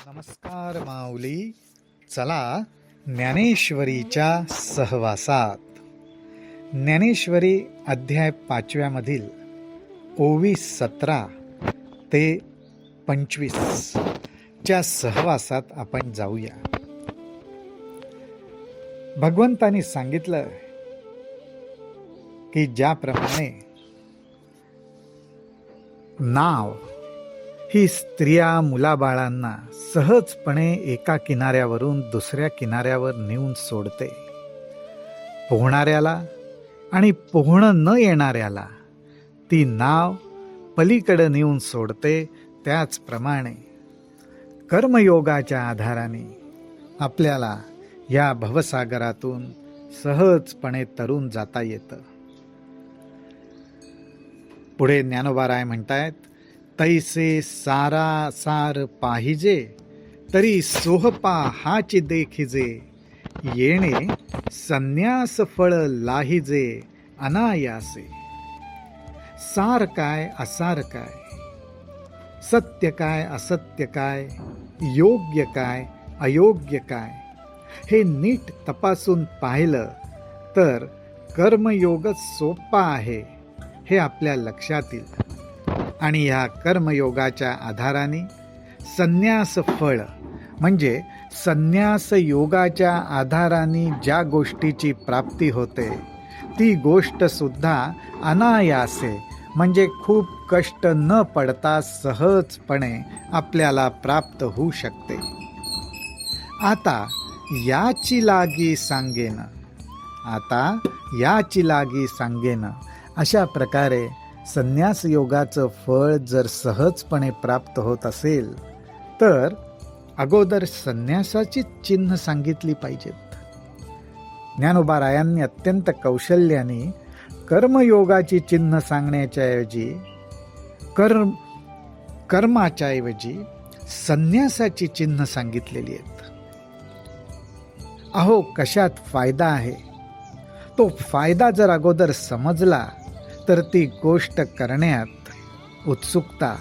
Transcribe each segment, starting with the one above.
नमस्कार माऊली. चला ज्ञानेश्वरीच्या सहवासात. ज्ञानेश्वरी अध्याय 5 मधील ओवी 17 ते 25 च्या सहवासात आपण जाऊया. भगवंतानी सांगितलं की ज्याप्रमाणे नाव ही स्त्रिया मुलाबाळांना सहजपणे एका किनाऱ्यावरून दुसऱ्या किनाऱ्यावर नेऊन सोडते, पोहणाऱ्याला आणि पोहणं न येणाऱ्याला ती नाव पलीकडे नेऊन सोडते, त्याचप्रमाणे कर्मयोगाच्या आधाराने आपल्याला या भवसागरातून सहजपणे तरून जाता येतं. पुढे ज्ञानोबाराय म्हणतायत, तैसे सारा सार पाहिजे तरी सोहपा हाची देखिजे, येणे संन्यास फळ लाहिजे अनायासे. सार काय असार काय, सत्य काय असत्य काय, योग्य काय अयोग्य काय, हे नीट तपासून पाहिलं तर कर्मयोगच सोपा आहे हे आपल्या लक्षात येईल. आणि ह्या कर्मयोगाच्या आधाराने संन्यास फळ म्हणजे संन्यास योगाच्या आधाराने ज्या गोष्टीची प्राप्ती होते ती गोष्ट सुद्धा अनायासे म्हणजे खूप कष्ट न पडता सहजपणे आपल्याला प्राप्त होऊ शकते. आता याची लागी सांगेन अशा प्रकारे संन्यास योगाचं फळ जर सहजपणे प्राप्त होत असेल तर अगोदर संन्यासाची चिन्ह सांगितली पाहिजेत. ज्ञानोबारायांनी अत्यंत कौशल्याने कर्मयोगाची चिन्ह सांगण्याच्या ऐवजी कर्माच्या ऐवजी संन्यासाची चिन्ह सांगितलेली आहेत. अहो, कशात फायदा आहे तो फायदा जर अगोदर समजला तर ती गोष्ट करण्यात उत्सुकता,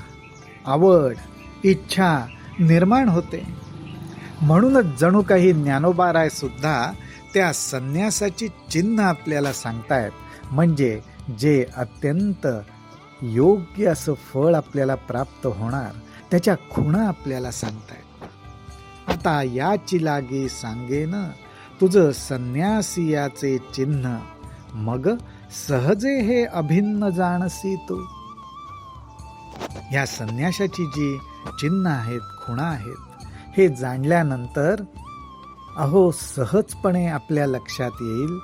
आवड, इच्छा निर्माण होते. म्हणूनच जणू काही ज्ञानोबाराय सुद्धा त्या संन्यासाची चिन्ह आपल्याला सांगतायत, म्हणजे जे अत्यंत योग्य असं फळ आपल्याला प्राप्त होणार त्याच्या खुणा आपल्याला सांगतायत. आता याची लागी सांगेन तुझं संन्यासियाचे चिन्ह, मग सहजे हे अभिन्न जाणसी तू. ह्या संन्यासाची जी चिन्ह आहेत, खुणा आहेत, हे जाणल्यानंतर अहो सहजपणे आपल्या लक्षात येईल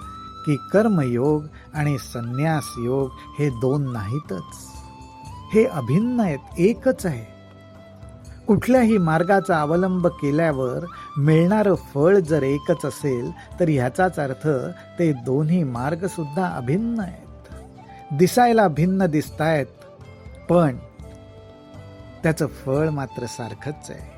की कर्मयोग आणि संन्यास योग हे दोन नाहीतच, हे अभिन्न आहेत, एकच आहे. कुठल्याही मार्गाचा अवलंब केल्यावर मिळणारं फळ जर एकच असेल तर ह्याचाच अर्थ ते दोन्ही मार्ग सुद्धा अभिन्न आहेत. दिसायला भिन्न दिसतायत पण त्याचं फळ मात्र सारखंच आहे.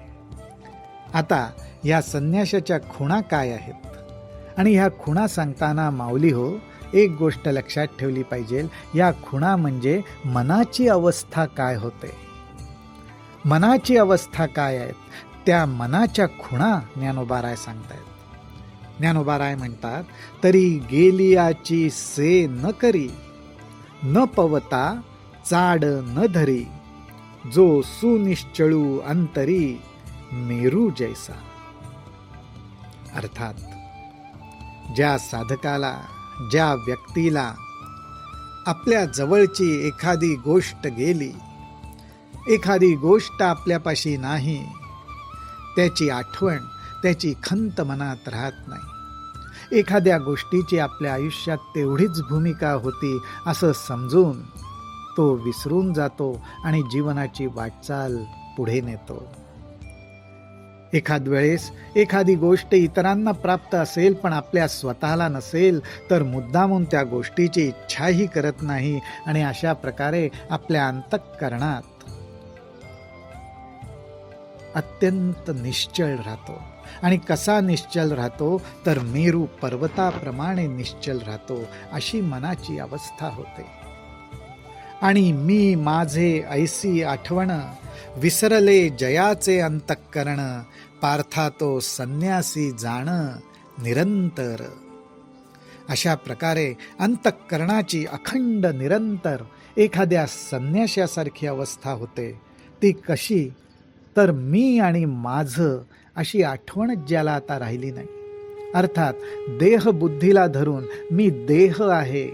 आता या संन्यासाच्या खुणा काय आहेत आणि ह्या खुणा सांगताना माऊली हो, एक गोष्ट लक्षात ठेवली पाहिजे. या खुणा म्हणजे मनाची अवस्था काय होते, मनाची अवस्था काय आहेत, त्या मनाच्या खुणा ज्ञानोबाराय सांगतायत. ज्ञानोबाराय म्हणतात, तरी गेलियाची से न करी, न पवता चाड न धरी, जो सुनिश्चळू अंतरी मेरू जैसा. अर्थात ज्या साधकाला, ज्या व्यक्तीला आपल्या जवळची एखादी गोष्ट गेली, एखादी गोष्ट आपल्यापाशी नाही, त्याची आठवण, त्याची खंत मनात राहत नाही. एखाद्या गोष्टीची आपल्या आयुष्यात तेवढीच भूमिका होती असं समजून तो विसरून जातो आणि जीवनाची वाटचाल पुढे नेतो. एखाद वेळेस एखादी गोष्ट इतरांना प्राप्त असेल पण आपल्या स्वतःला नसेल तर मुद्दामून त्या गोष्टीची इच्छाही करत नाही आणि अशा प्रकारे आपल्या अंतःकरणात अत्यंत निश्चळ राहतो. आणि कसा निश्चल राहतो तर मेरू पर्वताप्रमाणे निश्चल राहतो, अशी मनाची अवस्था होते. आणि मी माझे ऐसी आठवण विसरले जयाचे अंतःकरण, पार्था तो संन्यासी जाण निरंतर. अशा प्रकारे अंतःकरणाची अखंड निरंतर एखाद्या संन्याशासारखी अवस्था होते. ती कशी? तर मी आणि माझं अशी आठवणच ज्याला आता राहिली नाही. अर्थात देह बुद्धीला धरून मी देह आहे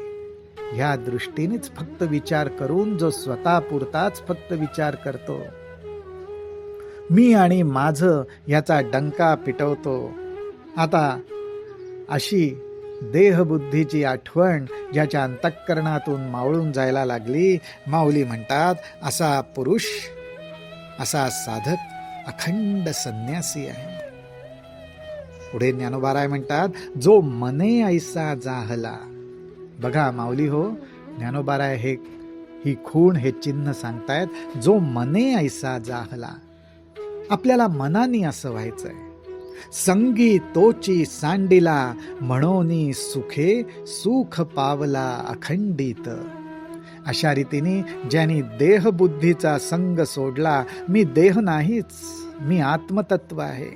ह्या दृष्टीनेच फक्त विचार करून जो स्वतःपुरताच फक्त विचार करतो, मी आणि माझं याचा डंका पिटवतो. आता अशी देहबुद्धीची आठवण ज्याच्या अंतःकरणातून मावळून जायला लागली, माऊली म्हणतात असा पुरुष, असा साधक अखंड संन्यासी आहे. पुढे ज्ञानोबाराय म्हणतात जो मने ऐसा जाहला. बघा माऊली हो, ज्ञानोबाराय ही खूण, हे चिन्ह सांगतायत. जो मने ऐसा जाहला, आपल्याला मनाने असं व्हायचंय. संगी तोची सांडिला, म्हणोनी सुखे सुख पावला अखंडित. अशा रीतीने ज्यांनी देहबुद्धीचा संग सोडला, मी देह नाहीच, मी आत्मतत्व आहे,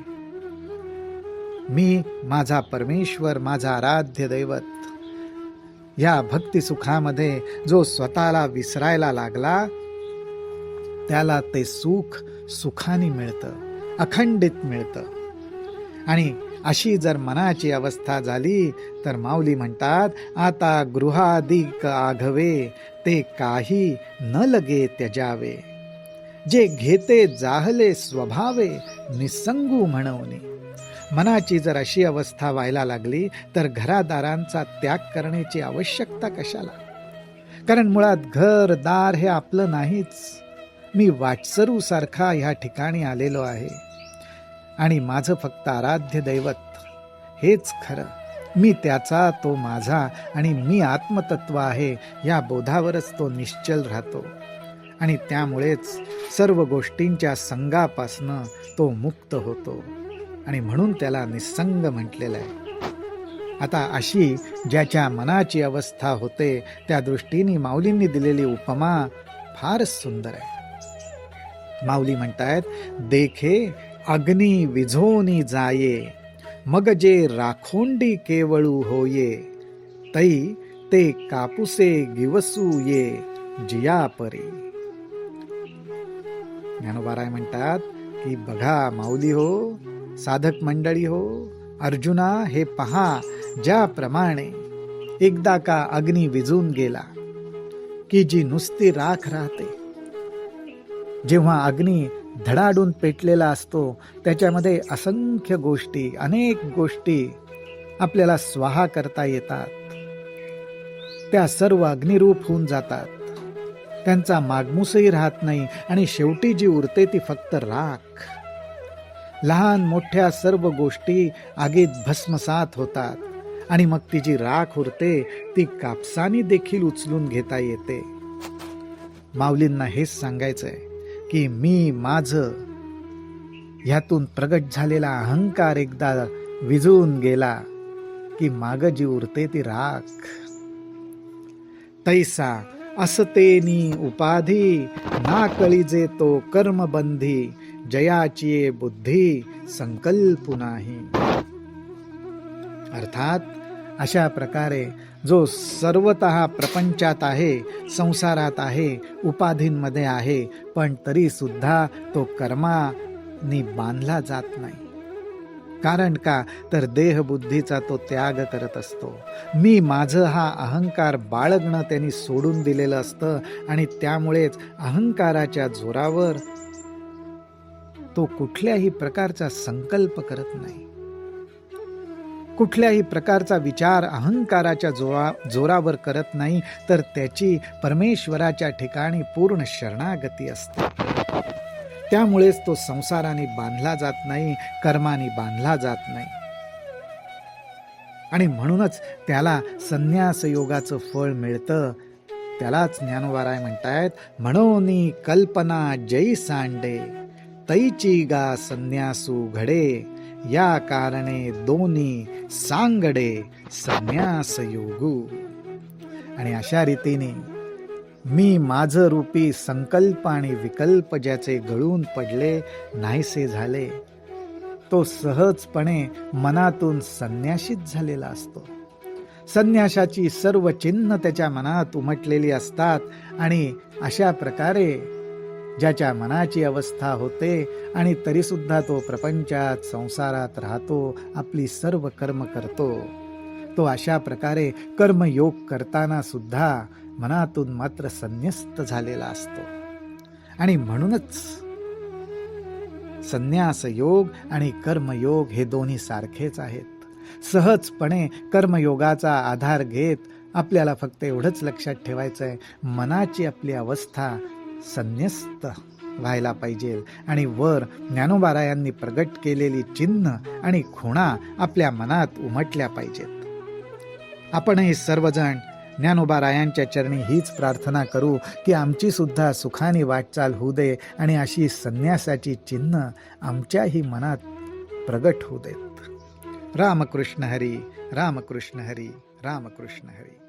मी माझा परमेश्वर, माझा आराध्य दैवत, या भक्ती सुखामध्ये जो स्वतःला विसरायला लागला, त्याला ते सुख सुखाने मिळतं, अखंडित मिळतं. आणि अशी जर मनाची अवस्था झाली तर माऊली म्हणतात आता गृहाधिक आघवे, ते काही न लगे त्यजावे. जे घेते जाहले स्वभावे, निसंगू म्हणवणे. मनाची जर अशी अवस्था व्हायला लागली तर घरादारांचा त्याग करण्याची आवश्यकता कशाला? कारण मुळात घर दार हे आपलं नाहीच. मी वाटसरू सारखा ह्या ठिकाणी आलेलो आहे आणि माझं फक्त आराध्य दैवत हेच खरं. मी त्याचा, तो माझा, आणि मी आत्मतत्व आहे या बोधावरच तो निश्चल राहतो. आणि त्यामुळेच सर्व गोष्टींच्या संगापासनं तो मुक्त होतो. आणि म्हणून त्याला निसंग म्हटलेलं आहे. आता अशी ज्याच्या मनाची अवस्था होते त्या दृष्टीने माऊलींनी दिलेली उपमा फारच सुंदर आहे. माऊली म्हणतायत देखे अग्नी विझोनी जाये, मग जे राखोंडी केवळू होये, तै ते कापुसे गिवसू ये जिया परी. ज्ञानोबाराय म्हणतात की बघा माऊली हो, साधक मंडळी हो, अर्जुना हे पहा, ज्याप्रमाणे एकदा का अग्नी विझून गेला की जी नुसती राख राहते, जेव्हा अग्नी धडाडून पेटलेला असतो त्याच्यामध्ये असंख्य गोष्टी, अनेक गोष्टी आपल्याला स्वाहा करता येतात. त्या सर्व अग्निरूप होऊन जातात, त्यांचा मागमूसही राहत नाही आणि शेवटी जी उरते ती फक्त राख. लहान मोठ्या सर्व गोष्टी आगीत भस्मसात होतात आणि मग ती जी राख उरते ती कापसाने देखील उचलून घेता येते. माऊलींना हेच सांगायचंय की मी माझं ह्यातून प्रगट झालेला अहंकार एकदा विझून गेला की माग जी उरते ती राख. तैसा असतेनी उपाधी, ना कळीजे तो कर्मबंधी, जयाची बुद्धी संकल्पू नाही. अर्थात अशा प्रकारे जो सर्वतः प्रपंचात आहे, संसारात आहे, उपाधींमध्ये आहे, पण तरी सुद्धा तो कर्मानी बांधला जात नाही. कारण का? तर देहबुद्धीचा तो त्याग करत असतो. मी माझं हा अहंकार बाळगणं त्यांनी सोडून दिलेलं असतं आणि त्यामुळेच अहंकाराच्या जोरावर तो कुठल्याही प्रकारचा संकल्प करत नाही, कुठल्याही प्रकारचा विचार अहंकाराच्या जोरावर करत नाही, तर त्याची परमेश्वराच्या ठिकाणी पूर्ण शरणागती असते. त्यामुळेच तो संसाराने बांधला जात नाही, कर्माने बांधला जात नाही. आणि म्हणूनच त्याला संन्यास योगाचं फळ मिळतं. त्यालाच ज्ञानोबाराय म्हणतायत म्हणोनी कल्पना जै सांडे, तैची गा संन्यासू घडे, या कारणे दोन्ही सांगडे संन्यास योगू. आणि अशा रीतीने मी माझं रूपी संकल्प आणि विकल्प ज्याचे गळून पडले नाहीसे झाले, तो सहजपणे मनातून संन्यासित झालेला असतो. संन्यासाची सर्व चिन्ह त्याच्या मनात उमटलेली असतात आणि अशा प्रकारे ज्याच्या मनाची अवस्था होते आणि तरीसुद्धा तो प्रपंचात संसारात राहतो, आपली सर्व कर्म करतो, तो अशा प्रकारे कर्मयोग करताना सुद्धा मनातून मात्र संन्यस्त झालेला असतो. आणि म्हणूनच संन्यास योग आणि कर्मयोग हे दोन्ही सारखेच आहेत. सहजपणे कर्मयोगाचा आधार घेत आपल्याला फक्त एवढंच लक्षात ठेवायचं आहे, मनाची आपली अवस्था संन्यस्त व्हायला पाहिजे आणि वर ज्ञानोबारायांनी प्रगट केलेली चिन्ह आणि खुणा आपल्या मनात उमटल्या पाहिजेत. आपणही सर्वजण ज्ञानोबारायांच्या चरणी हीच प्रार्थना करू की आमची सुद्धा सुखाने वाटचाल होऊ दे आणि अशी संन्यासाची चिन्ह आमच्याही मनात प्रगट होऊ देत. रामकृष्ण हरी, रामकृष्ण हरी, रामकृष्ण हरी.